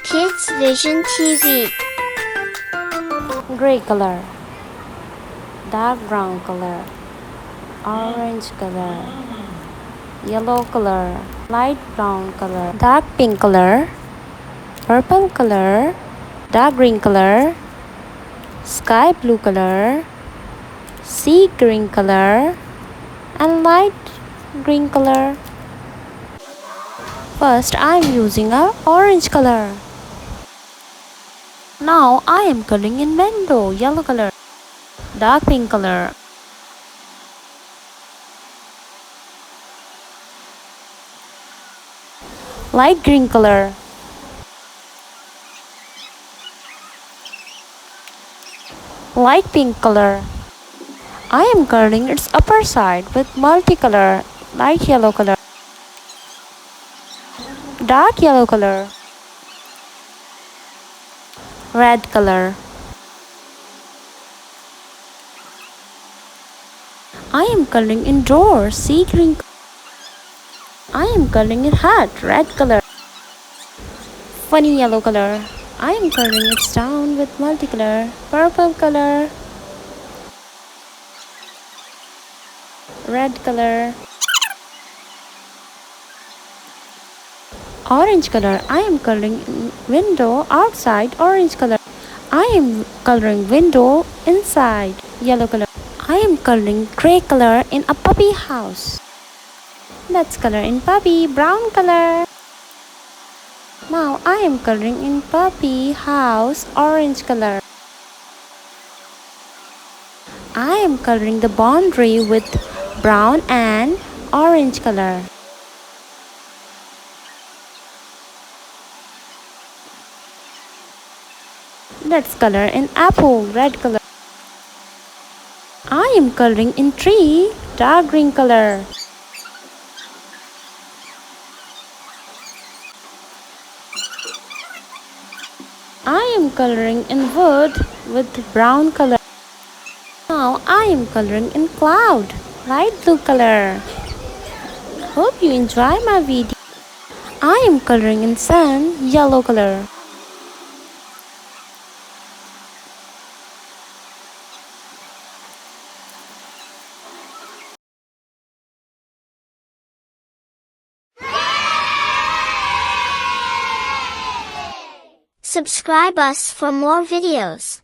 Kids Vision TV. Gray color, dark brown color, orange color, yellow color, light brown color, dark pink color, purple color, dark green color, sky blue color, sea green color, and light green color. First, I am using a orange color. Now I am coloring in window, yellow color, dark pink color, light green color, light pink color. I am coloring its upper side with multicolor, light yellow color, dark yellow color, red color. I am coloring in door, sea green. I am coloring in hat, red color, funny yellow color. I am coloring its down with multicolor, purple color, red color, orange color. I am coloring in window outside, orange color. I am coloring window inside, yellow color. I am coloring gray color in a puppy house. Let's color in puppy, brown color. Now I am coloring in puppy house, orange color. I am coloring the boundary with brown and orange color. Let's color in apple, red color. I am coloring in tree, dark green color. I am coloring in wood with brown color. Now I am coloring in cloud, light blue color. Hope you enjoy my video. I am coloring in sun, yellow color. Subscribe us for more videos.